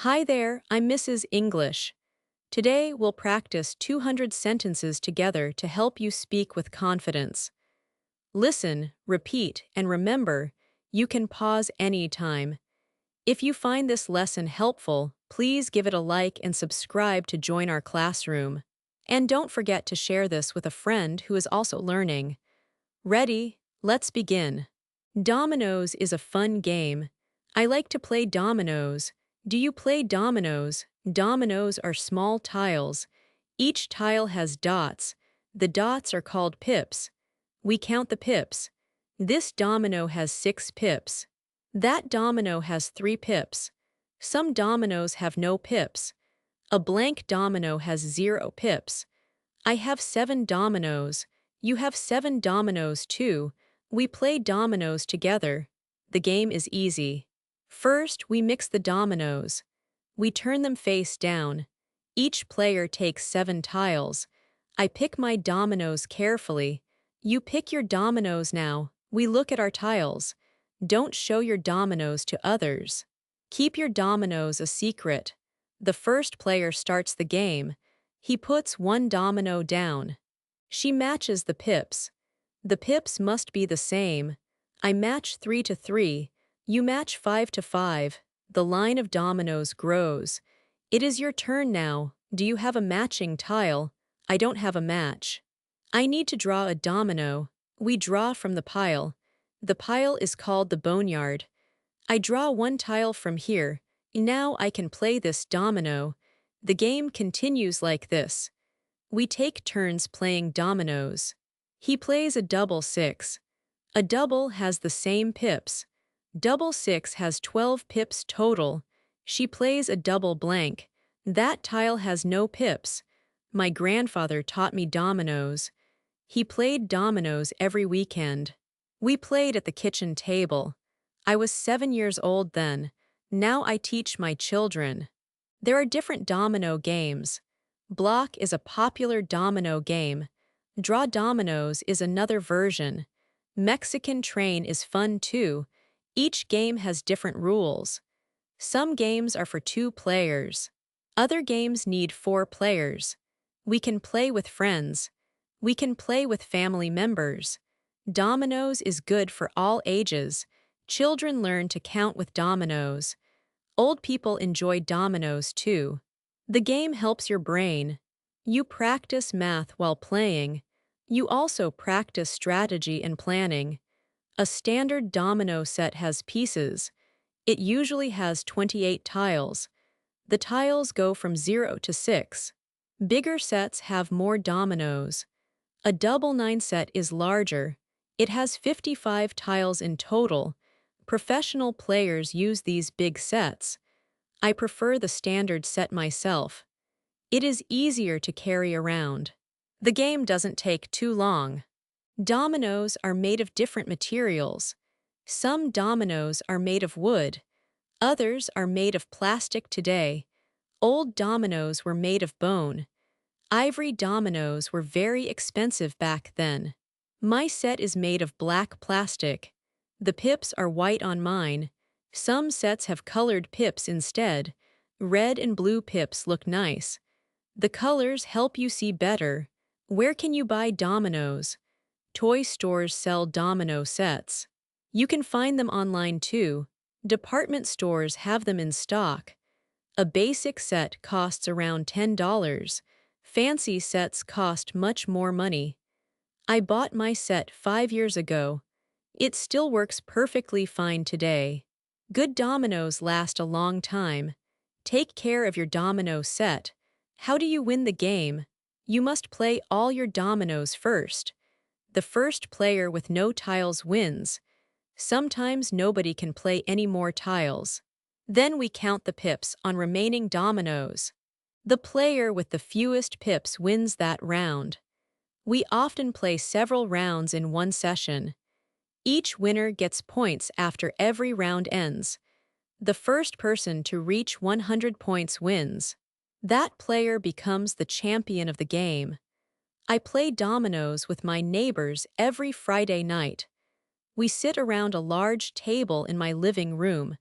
Hi there, I'm Mrs. English. Today we'll practice 200 sentences together to help you speak with confidence. Listen, repeat, and remember, you can pause anytime. If you find this lesson helpful, please give it a like and subscribe to join our classroom. And don't forget to share this with a friend who is also learning. Ready? Let's begin. Dominoes is a fun game. I like to play dominoes. Do you play dominoes? Dominoes are small tiles. Each tile has dots. The dots are called pips. We count the pips. This domino has 6 pips. That domino has 3 pips. Some dominoes have no pips. A blank domino has 0 pips. I have 7 dominoes. You have 7 dominoes too. We play dominoes together. The game is easy. First, we mix the dominoes. We turn them face down. Each player takes 7 tiles. I pick my dominoes carefully. You pick your dominoes now. We look at our tiles. Don't show your dominoes to others. Keep your dominoes a secret. The first player starts the game. He puts 1 domino down. She matches the pips. The pips must be the same. I match 3 to 3. You match 5 to 5. The line of dominoes grows. It is your turn now. Do you have a matching tile? I don't have a match. I need to draw a domino. We draw from the pile. The pile is called the boneyard. I draw 1 tile from here. Now I can play this domino. The game continues like this. We take turns playing dominoes. He plays a double 6. A double has the same pips. Double 6 has 12 pips total. She plays a double blank. That tile has no pips. My grandfather taught me dominoes. He played dominoes every weekend. We played at the kitchen table. I was 7 years old then. Now I teach my children. There are different domino games. Block is a popular domino game. Draw dominoes is another version. Mexican train is fun too. Each game has different rules. Some games are for 2 players. Other games need 4 players. We can play with friends. We can play with family members. Dominoes is good for all ages. Children learn to count with dominoes. Old people enjoy dominoes too. The game helps your brain. You practice math while playing. You also practice strategy and planning. A standard domino set has pieces. It usually has 28 tiles. The tiles go from 0 to 6. Bigger sets have more dominoes. A double 9 set is larger. It has 55 tiles in total. Professional players use these big sets. I prefer the standard set myself. It is easier to carry around. The game doesn't take too long. Dominoes are made of different materials. Some dominoes are made of wood. Others are made of plastic today. Old dominoes were made of bone. Ivory dominoes were very expensive back then. My set is made of black plastic. The pips are white on mine. Some sets have colored pips instead. Red and blue pips look nice. The colors help you see better. Where can you buy dominoes? Toy stores sell domino sets. You can find them online too. Department stores have them in stock. A basic set costs around $10. Fancy sets cost much more money. I bought my set 5 years ago. It still works perfectly fine today. Good dominoes last a long time. Take care of your domino set. How do you win the game? You must play all your dominoes first. The first player with no tiles wins. Sometimes nobody can play any more tiles. Then we count the pips on remaining dominoes. The player with the fewest pips wins that round. We often play several rounds in one session. Each winner gets points after every round ends. The first person to reach 100 points wins. That player becomes the champion of the game. I play dominoes with my neighbors every Friday night. We sit around a large table in my living room.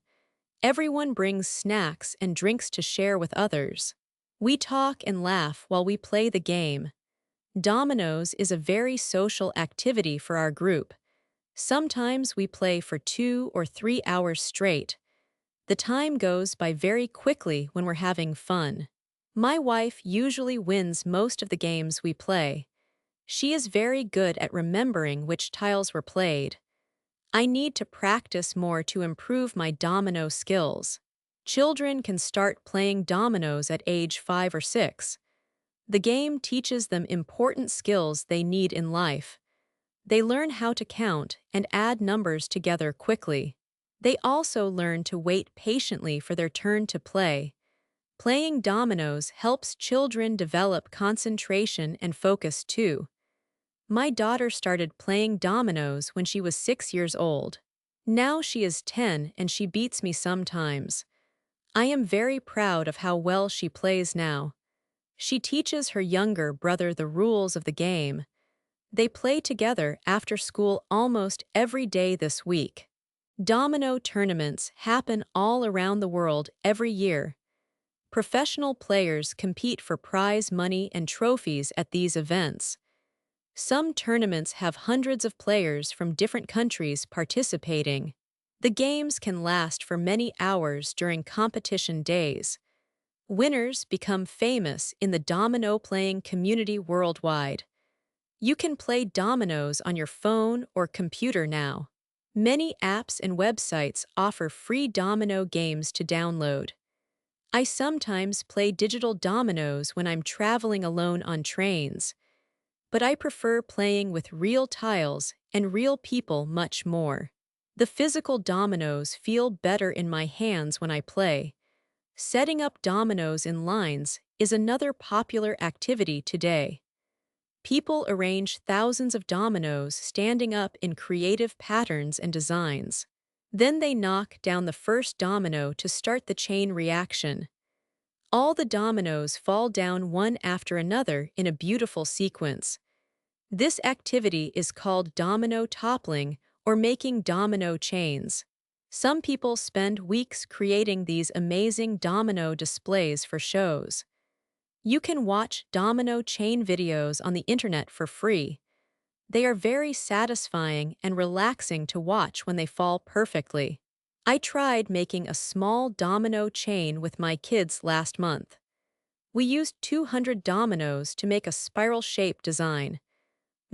Everyone brings snacks and drinks to share with others. We talk and laugh while we play the game. Dominoes is a very social activity for our group. Sometimes we play for 2 or 3 hours straight. The time goes by very quickly when we're having fun. My wife usually wins most of the games we play. She is very good at remembering which tiles were played. I need to practice more to improve my domino skills. Children can start playing dominoes at age 5 or 6. The game teaches them important skills they need in life. They learn how to count and add numbers together quickly. They also learn to wait patiently for their turn to play. Playing dominoes helps children develop concentration and focus too. My daughter started playing dominoes when she was 6 years old. Now she is 10 and she beats me sometimes. I am very proud of how well she plays now. She teaches her younger brother the rules of the game. They play together after school almost every day this week. Domino tournaments happen all around the world every year. Professional players compete for prize money and trophies at these events. Some tournaments have hundreds of players from different countries participating. The games can last for many hours during competition days. Winners become famous in the domino playing community worldwide. You can play dominoes on your phone or computer now. Many apps and websites offer free domino games to download. I sometimes play digital dominoes when I'm traveling alone on trains, but I prefer playing with real tiles and real people much more. The physical dominoes feel better in my hands when I play. Setting up dominoes in lines is another popular activity today. People arrange thousands of dominoes standing up in creative patterns and designs. Then they knock down the first domino to start the chain reaction. All the dominoes fall down one after another in a beautiful sequence. This activity is called domino toppling or making domino chains. Some people spend weeks creating these amazing domino displays for shows. You can watch domino chain videos on the internet for free. They are very satisfying and relaxing to watch when they fall perfectly. I tried making a small domino chain with my kids last month. We used 200 dominoes to make a spiral-shaped design.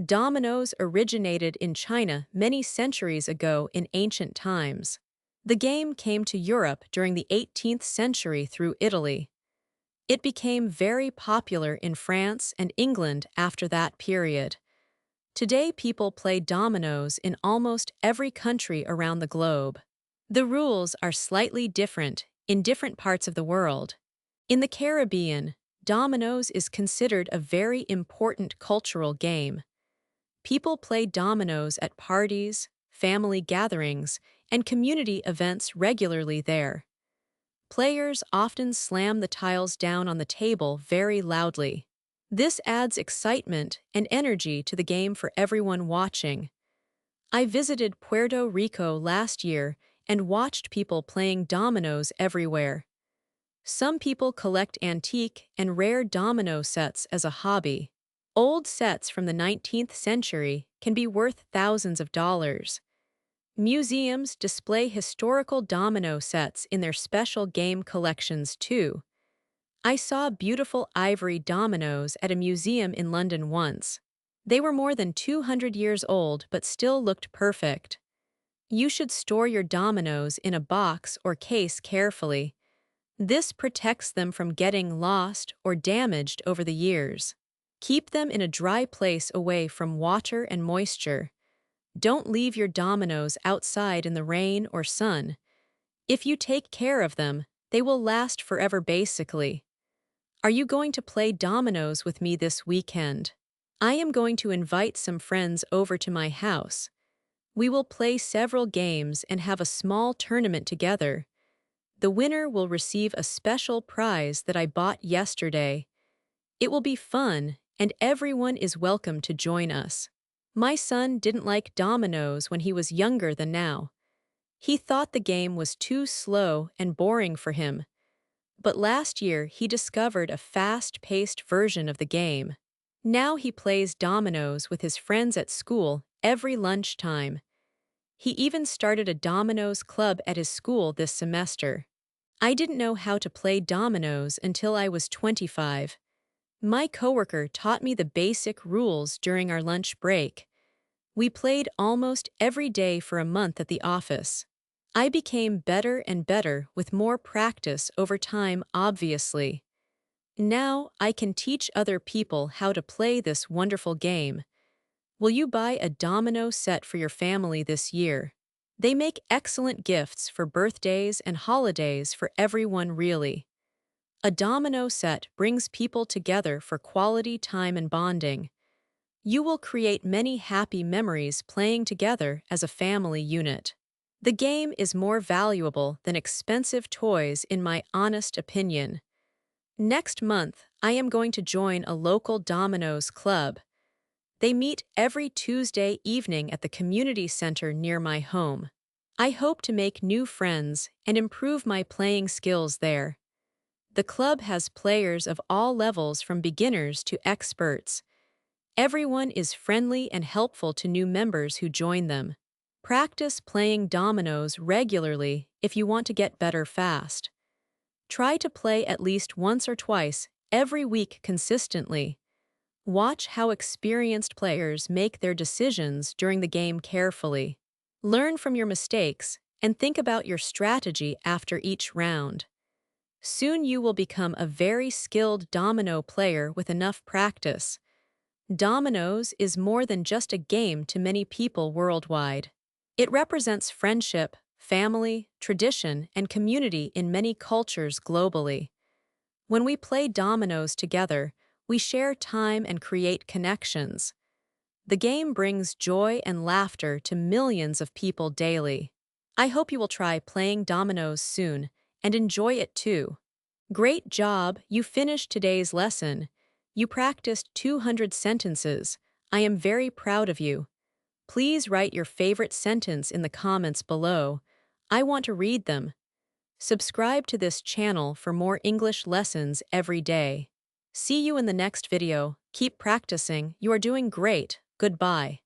Dominoes originated in China many centuries ago in ancient times. The game came to Europe during the 18th century through Italy. It became very popular in France and England after that period. Today people play dominoes in almost every country around the globe. The rules are slightly different in different parts of the world. In the Caribbean, dominoes is considered a very important cultural game. People play dominoes at parties, family gatherings, and community events regularly there. Players often slam the tiles down on the table very loudly. This adds excitement and energy to the game for everyone watching. I visited Puerto Rico last year and watched people playing dominoes everywhere. Some people collect antique and rare domino sets as a hobby. Old sets from the 19th century can be worth thousands of dollars. Museums display historical domino sets in their special game collections too. I saw beautiful ivory dominoes at a museum in London once. They were more than 200 years old but still looked perfect. You should store your dominoes in a box or case carefully. This protects them from getting lost or damaged over the years. Keep them in a dry place away from water and moisture. Don't leave your dominoes outside in the rain or sun. If you take care of them, they will last forever basically. Are you going to play dominoes with me this weekend? I am going to invite some friends over to my house. We will play several games and have a small tournament together. The winner will receive a special prize that I bought yesterday. It will be fun, and everyone is welcome to join us. My son didn't like dominoes when he was younger than now. He thought the game was too slow and boring for him, but last year he discovered a fast-paced version of the game. Now he plays dominoes with his friends at school every lunchtime. He even started a Dominoes club at his school this semester. I didn't know how to play dominoes until I was 25. My coworker taught me the basic rules during our lunch break. We played almost every day for a month at the office. I became better and better with more practice over time, obviously. Now I can teach other people how to play this wonderful game. Will you buy a domino set for your family this year? They make excellent gifts for birthdays and holidays for everyone, really. A domino set brings people together for quality time and bonding. You will create many happy memories playing together as a family unit. The game is more valuable than expensive toys, in my honest opinion. Next month, I am going to join a local Dominoes club. They meet every Tuesday evening at the community center near my home. I hope to make new friends and improve my playing skills there. The club has players of all levels from beginners to experts. Everyone is friendly and helpful to new members who join them. Practice playing dominoes regularly if you want to get better fast. Try to play at least once or twice every week consistently. Watch how experienced players make their decisions during the game carefully. Learn from your mistakes and think about your strategy after each round. Soon you will become a very skilled domino player with enough practice. Dominoes is more than just a game to many people worldwide. It represents friendship, family, tradition, and community in many cultures globally. When we play dominoes together, we share time and create connections. The game brings joy and laughter to millions of people daily. I hope you will try playing dominoes soon and enjoy it too. Great job, you finished today's lesson. You practiced 200 sentences. I am very proud of you. Please write your favorite sentence in the comments below. I want to read them. Subscribe to this channel for more English lessons every day. See you in the next video. Keep practicing. You are doing great. Goodbye.